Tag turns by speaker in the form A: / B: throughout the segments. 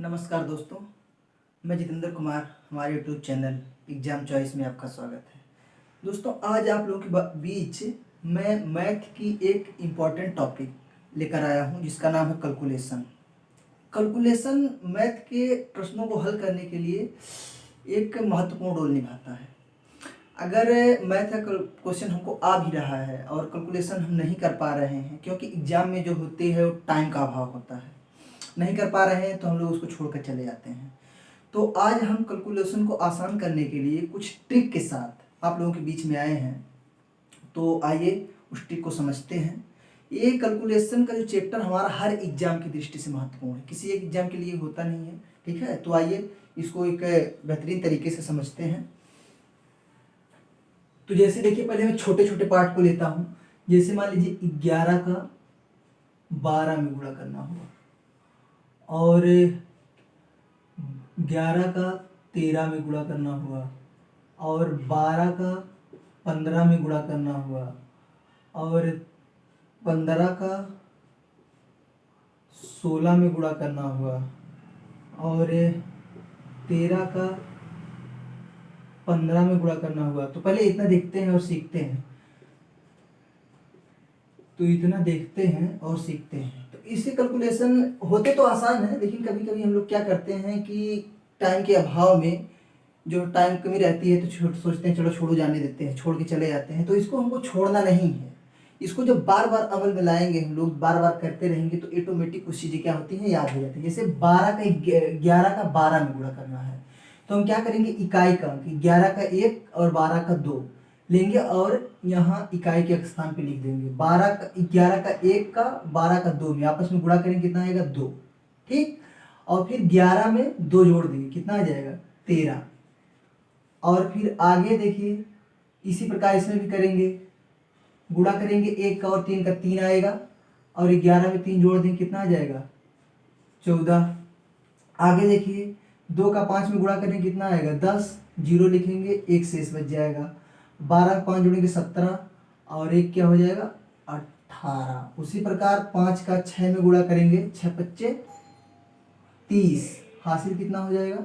A: नमस्कार दोस्तों, मैं जितेंद्र कुमार। हमारे यूट्यूब चैनल एग्ज़ाम चॉइस में आपका स्वागत है। दोस्तों, आज आप लोगों के बीच मैं मैथ की एक इम्पॉर्टेंट टॉपिक लेकर आया हूं जिसका नाम है कैलकुलेशन। कैलकुलेशन मैथ के प्रश्नों को हल करने के लिए एक महत्वपूर्ण रोल निभाता है। अगर मैथ का क्वेश्चन हमको आ भी रहा है और कैलकुलेशन हम नहीं कर पा रहे हैं, क्योंकि एग्ज़ाम में जो होती है वो टाइम का अभाव होता है, नहीं कर पा रहे हैं तो हम लोग उसको छोड़ कर चले जाते हैं। तो आज हम कैलकुलेशन को आसान करने के लिए कुछ ट्रिक के साथ आप लोगों के बीच में आए हैं। तो आइए उस ट्रिक को समझते हैं। ये कैलकुलेशन का जो चैप्टर हमारा हर एग्जाम की दृष्टि से महत्वपूर्ण है, किसी एक एग्जाम के लिए होता नहीं है। ठीक है, तो आइए इसको एक बेहतरीन तरीके से समझते हैं। तो जैसे देखिए, पहले मैं छोटे छोटे पार्ट को लेता हूँ। जैसे मान लीजिए 11 का 12 में गुणा करना हुआ, और 11 का 13 में गुणा करना हुआ, और 12 का 15 में गुणा करना हुआ, और 15 का 16 में गुणा करना हुआ, और 13 का 15 में गुणा करना हुआ। तो पहले इतना देखते हैं और सीखते हैं। तो इतना देखते हैं और सीखते हैं। तो इससे कैलकुलेशन होते तो आसान है, लेकिन कभी कभी हम लोग क्या करते हैं कि टाइम के अभाव में, जो टाइम कमी रहती है, तो सोचते हैं चलो छोड़ो, जाने देते हैं, छोड़ के चले जाते हैं। तो इसको हमको छोड़ना नहीं है। इसको जब बार बार अमल में लाएंगे, हम लोग बार बार करते रहेंगे, तो ऑटोमेटिक कुछ चीज़ें क्या होती हैं, याद हो जाती है। जैसे 11 का 12 में गुणा करना है, तो हम क्या करेंगे, इकाई का 11 का 1 और 12 का 2 लेंगे, और यहाँ इकाई के स्थान पे लिख देंगे। 11 का 1 का 12 का 2 में आपस में गुणा करेंगे, कितना आएगा, 2। ठीक, और फिर 11 में 2 जोड़ देंगे, कितना आ जाएगा, 13। और फिर आगे देखिए, इसी प्रकार इसमें भी करेंगे, गुणा करेंगे 1 का और 3 का, 3 आएगा, और 11 में 3 जोड़ देंगे, कितना आ जाएगा, 14। आगे देखिए, 2 का 5 में गुणा करेंगे, कितना आएगा, 10। जीरो लिखेंगे, 1 शेष बच जाएगा। 12 का 5 जोड़ेंगे, 17, और 1 क्या हो जाएगा, 18। उसी प्रकार 5 का 6 में गुणा करेंगे, 6 पच्चे 30, हासिल कितना हो जाएगा,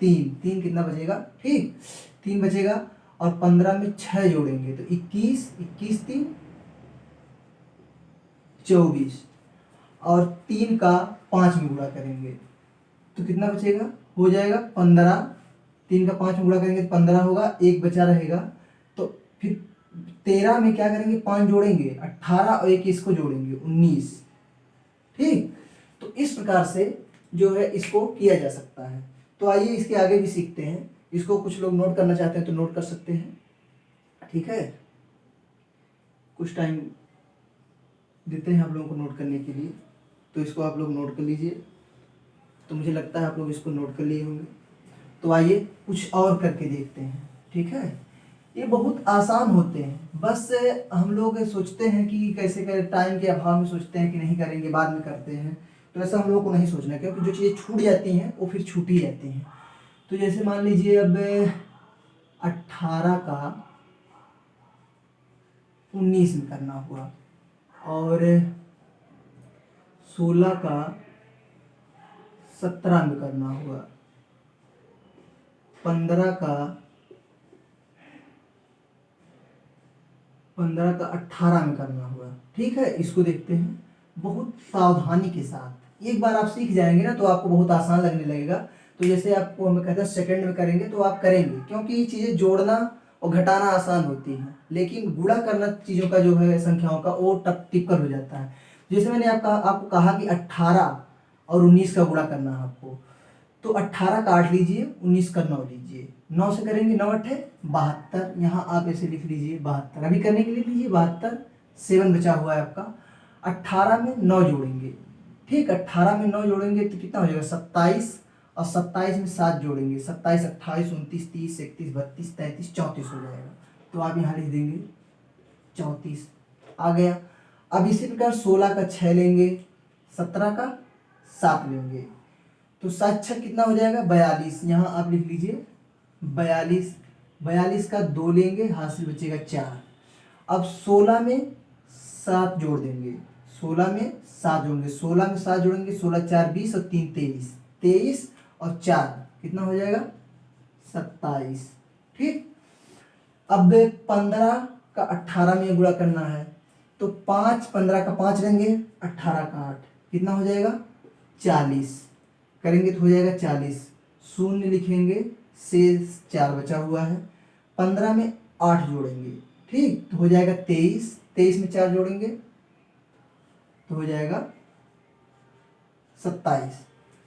A: 3। 3 कितना बचेगा, ठीक, 3 बचेगा। और 15 में 6 जोड़ेंगे तो 21, 21 3 24, और 3 का 5 में गुणा करेंगे तो कितना बचेगा, हो जाएगा 15। 3 का 5 में गुणा करेंगे तो 15 होगा, 1 बचा रहेगा। तो फिर 13 में क्या करेंगे, 5 जोड़ेंगे, 18, और 1 इसको जोड़ेंगे, 19। ठीक, तो इस प्रकार से जो है इसको किया जा सकता है। तो आइए इसके आगे भी सीखते हैं। इसको कुछ लोग नोट करना चाहते हैं तो नोट कर सकते हैं। ठीक है, कुछ टाइम देते हैं आप लोगों को नोट करने के लिए, तो इसको आप लोग नोट कर लीजिए। तो मुझे लगता है आप लोग इसको नोट कर लिए होंगे। तो आइए कुछ और करके देखते हैं। ठीक है, ये बहुत आसान होते हैं, बस हम लोग सोचते हैं कि कैसे करें, टाइम के अभाव में सोचते हैं कि नहीं करेंगे, बाद में करते हैं। तो ऐसा हम लोगों को नहीं सोचना, क्योंकि जो चीज़ें छूट जाती हैं वो फिर छूट ही जाती हैं। तो जैसे मान लीजिए, अब 18 का 19 में करना हुआ, और 16 का 17 में करना हुआ, 15 का 18 में करना हुआ। ठीक है, इसको देखते हैं बहुत सावधानी के साथ। एक बार आप सीख जाएंगे ना तो आपको बहुत आसान लगने लगेगा। तो जैसे आपको हमें कहते हैं सेकंड में करेंगे, तो आप करेंगे, क्योंकि ये चीज़ें जोड़ना और घटाना आसान होती हैं, लेकिन गुणा करना चीज़ों का जो है, संख्याओं का, वो टिपिकल हो जाता है। जैसे मैंने आपको कहा कि 18 और 19 का गुणा करना है आपको, तो 18 काट लीजिए, 19 का 9 लीजिए, 9 से करेंगे, 9 8 72। यहाँ आप ऐसे लिख लीजिए 72। अभी करने के लिए लीजिए 72, 7 बचा हुआ है आपका। 18 में 9 जोड़ेंगे, ठीक, 18 में 9 जोड़ेंगे तो कितना हो जाएगा, 27, और 27 में 7 जोड़ेंगे, 27 28 29 30 31 32 33 34 हो जाएगा। तो आप यहाँ लिख देंगे 34 आ गया। अब इसी प्रकार 16 का 6 लेंगे, 17 का 7 लेंगे, तो 7 6 कितना हो जाएगा, 42। यहाँ आप लिख लीजिए 42। 42 का 2 लेंगे, हासिल बचेगा 4। अब 16 में 7 जोड़ देंगे, 16 में 7 जोड़ेंगे, 16 में 7 जोड़ेंगे, 16 4 20 और 3 23, 23 और 4 कितना हो जाएगा 27। ठीक, अब 15 का 18 में गुणा करना है तो 5 15 का 5 लेंगे, 18 का 8 कितना हो जाएगा 40 करेंगे तो हो जाएगा 40। शून्य लिखेंगे, शेष 4 बचा हुआ है। 15 में 8 जोड़ेंगे, ठीक, तो हो जाएगा 23। 23 में 4 जोड़ेंगे तो हो जाएगा 27।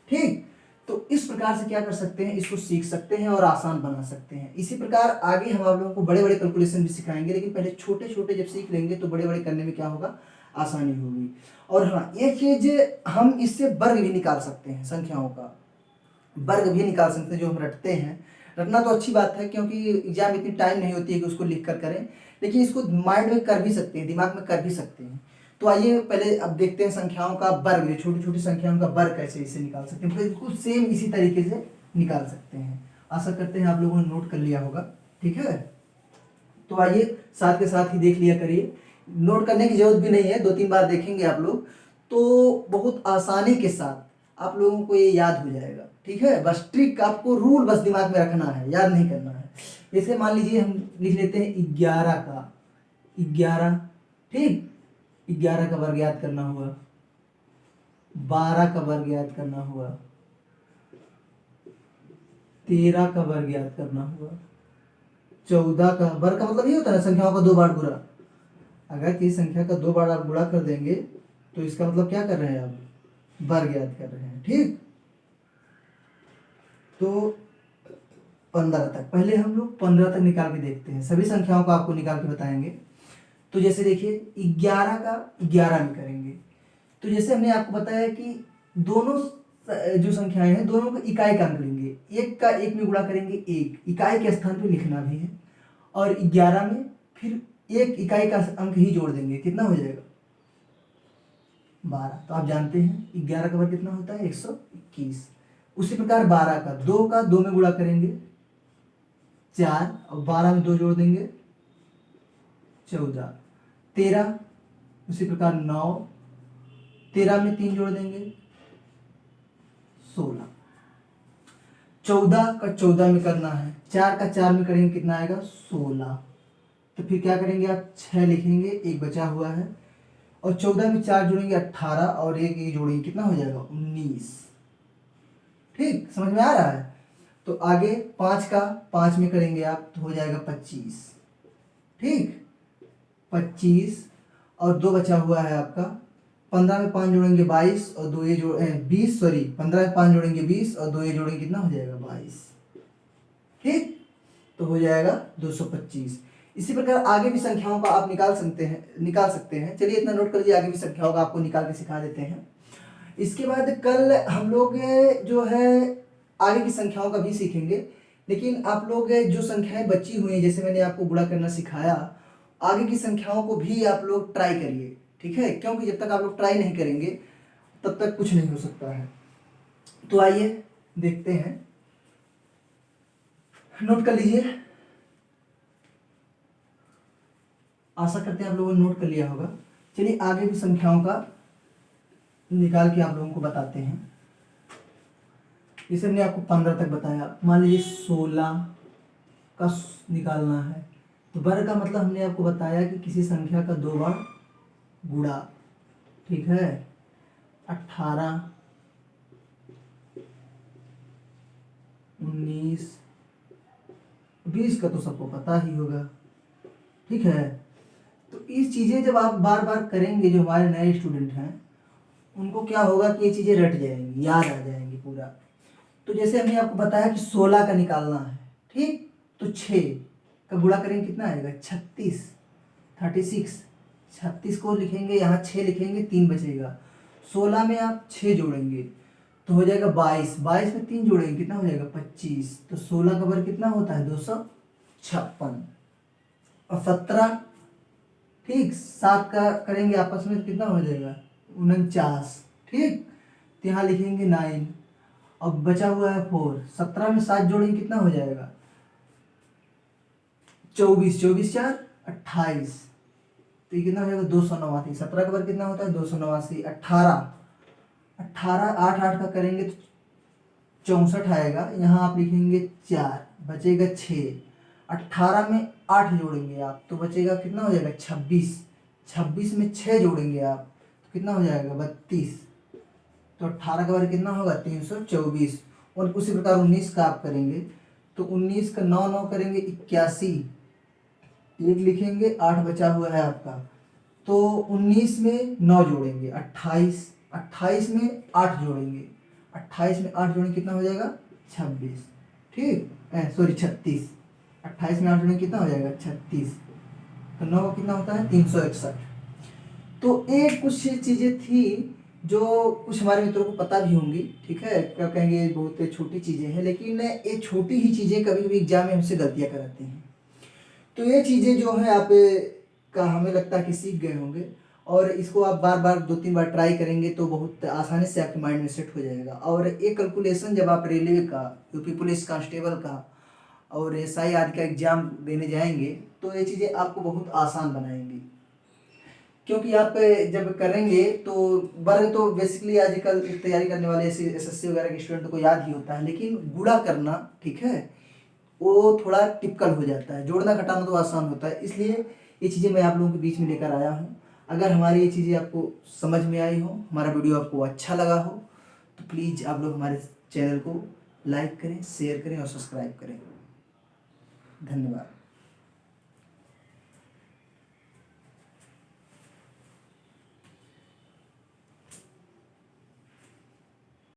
A: ठीक, तो इस प्रकार से क्या कर सकते हैं, इसको सीख सकते हैं और आसान बना सकते हैं। इसी प्रकार आगे हम आप लोगों को बड़े बड़े कैलकुलेशन भी सिखाएंगे, लेकिन पहले छोटे छोटे जब सीख लेंगे तो बड़े बड़े करने में क्या होगा, आसानी होगी। और हाँ, एक चीज हम इससे वर्ग भी निकाल सकते हैं, संख्याओं का वर्ग भी निकाल सकते हैं जो हम रटते हैं। रटना तो अच्छी बात है क्योंकि एग्जाम इतनी टाइम नहीं होती है कि उसको लिख कर करें, लेकिन इसको माइंड में कर भी सकते हैं, दिमाग में कर भी सकते हैं। तो आइए पहले अब देखते हैं संख्याओं का वर्ग, छोटी छोटी संख्याओं का वर्ग कैसे इसे निकाल सकते हैं। बिल्कुल सेम इसी तरीके से निकाल सकते हैं। आशा करते हैं आप लोगों ने नोट कर लिया होगा। ठीक है, तो आइए साथ के साथ ही देख लिया करिए, नोट करने की जरूरत भी नहीं है, 2-3 बार देखेंगे आप लोग तो बहुत आसानी के साथ आप लोगों को ये याद हो जाएगा। ठीक है, बस ट्रिक, आपको रूल बस दिमाग में रखना है, याद नहीं करना है। जैसे मान लीजिए हम लिख लेते हैं 11 का 11, ठीक, 11 का वर्ग याद करना हुआ, 12 का वर्ग याद करना हुआ, 13 का वर्ग याद करना हुआ, 14 का वर्ग का मतलब ये होता है संख्याओं का 2 बार गुणा। अगर किसी संख्या का 2 बार आप गुणा कर देंगे तो इसका मतलब क्या कर रहे हैं, आप वर्ग याद कर रहे हैं। ठीक, तो 15 तक, पहले हम लोग 15 तक निकाल के देखते हैं, सभी संख्याओं को आपको निकाल के बताएंगे। तो जैसे देखिए 11 का 11 में करेंगे, तो जैसे हमने आपको बताया कि दोनों जो संख्याएं हैं दोनों को इकाई का अंक लेंगे, एक का एक में गुणा करेंगे, एक इकाई के स्थान पे लिखना भी है, और 11 में फिर एक इकाई का अंक ही जोड़ देंगे, कितना हो जाएगा 12। तो आप जानते हैं 11 का वर्ग कितना होता है 121। उसी प्रकार 12 का 2 में गुणा करेंगे 4, और 12 में 2 जोड़ देंगे 14। 13 उसी प्रकार 9, 13 में 3 जोड़ देंगे 16। 14 का 14 में करना है, 4 का 4 में करेंगे कितना आएगा 16। तो फिर क्या करेंगे आप 6 लिखेंगे, एक बचा हुआ है, और 14 में 4 जोड़ेंगे 18, और एक ये जोड़ेंगे कितना हो जाएगा 19। ठीक, समझ में आ रहा है। तो आगे 5 का 5 में करेंगे आप तो हो जाएगा 25। ठीक, 25, और 2 बचा हुआ है आपका, 15 में 5 जोड़ेंगे 22, और 2 ये 20, सॉरी 15 में 5 जोड़ेंगे 20, और 2 ये जोड़ेंगे कितना हो जाएगा 22। ठीक, तो हो जाएगा 225। इसी प्रकार आगे भी संख्याओं का आप निकाल सकते हैं। चलिए इतना नोट कर लीजिए, आगे भी संख्याओं का आपको निकाल के सिखा देते हैं। इसके बाद कल हम लोग जो है आगे की संख्याओं का भी सीखेंगे, लेकिन आप लोग जो संख्याएं बची हुई हैं, जैसे मैंने आपको गुणा करना सिखाया, आगे की संख्याओं को भी आप लोग ट्राई करिए। ठीक है, क्योंकि जब तक आप लोग ट्राई नहीं करेंगे तब तक कुछ नहीं हो सकता है। तो आइए देखते हैं, नोट कर लीजिए। आशा करते हैं आप लोगों ने नोट कर लिया होगा। चलिए आगे भी संख्याओं का निकाल के आप लोगों को बताते हैं। जैसे हमने आपको 15 तक बताया, मान लीजिए 16 का निकालना है, तो वर्ग का मतलब हमने आपको बताया कि किसी संख्या का 2 बार गुणा। ठीक है, 18, 19, 20 का तो सबको पता ही होगा। ठीक है, तो इस चीज़ें जब आप बार बार करेंगे, जो हमारे नए स्टूडेंट हैं उनको क्या होगा कि ये चीज़ें रट जाएंगी, याद आ जाएंगी पूरा। तो जैसे हमने आपको बताया कि 16 का निकालना है, ठीक, तो 6 का गुणा करेंगे कितना आएगा 36, 36। 36 को लिखेंगे, यहाँ 6 लिखेंगे, 3 बचेगा। 16 में आप 6 जोड़ेंगे तो हो जाएगा 22, 22 में 3 जोड़ेंगे कितना हो जाएगा 25। तो 16 का वर्ग कितना होता है 256। और 17, ठीक, 7 का करेंगे आपस में तो कितना हो जाएगा 49। ठीक, तो यहाँ लिखेंगे 9, अब बचा हुआ है 4। 17 में 7 जोड़ेंगे कितना हो जाएगा 24, 24 4 28। तो ये कितना हो जाएगा 289। 17 का वर्ग कितना होता है 289। 18, 8 8 का करेंगे तो 64 आएगा, यहाँ आप लिखेंगे 4, बचेगा 6, 18 में 8 जोड़ेंगे आप तो बचेगा कितना हो जाएगा 26, 26 में 6 जोड़ेंगे आप तो कितना हो जाएगा 32, तो 18 का बार कितना होगा 324। और उसी प्रकार 19 का आप करेंगे तो 19 का 9 9 करेंगे 81, एक लिखेंगे 8 बचा हुआ है आपका, तो 19 में 9 जोड़ेंगे 28, 28 में 8 जोड़ेंगे, 28 में 8 जोड़ेंगे कितना हो जाएगा 26, ठीक सॉरी 36, 28 में 8 जोड़ेंगे कितना हो जाएगा 36, तो 9 का कितना होता है 361। तो ये कुछ चीज़ें थी जो कुछ हमारे मित्रों को पता भी होंगी, ठीक है, क्या कहेंगे बहुत छोटी चीज़ें हैं, लेकिन ये छोटी ही चीज़ें कभी कभी एग्जाम में हमसे गलतियाँ कराती हैं। तो ये चीज़ें जो है आप का हमें लगता है कि सीख गए होंगे, और इसको आप बार बार 2-3 बार ट्राई करेंगे तो बहुत आसानी से आपके माइंड में सेट हो जाएगा। और ये कैलकुलेशन जब आप रेलवे का, यूपी पुलिस कांस्टेबल का और एसआई आदि का एग्जाम देने जाएंगे तो ये चीज़ें आपको बहुत आसान बनाएंगी, क्योंकि आप जब करेंगे तो वर्ग तो बेसिकली आजकल तैयारी करने वाले एसएससी वगैरह के स्टूडेंट को याद ही होता है, लेकिन गुणा करना, ठीक है, वो थोड़ा टिपिकल हो जाता है, जोड़ना घटाना तो आसान होता है। इसलिए ये चीज़ें मैं आप लोगों के बीच में लेकर आया हूँ। अगर हमारी ये चीज़ें आपको समझ में आई हो, हमारा वीडियो आपको अच्छा लगा हो, तो प्लीज़ आप लोग हमारे चैनल को लाइक करें, शेयर करें और सब्सक्राइब करें। धन्यवाद।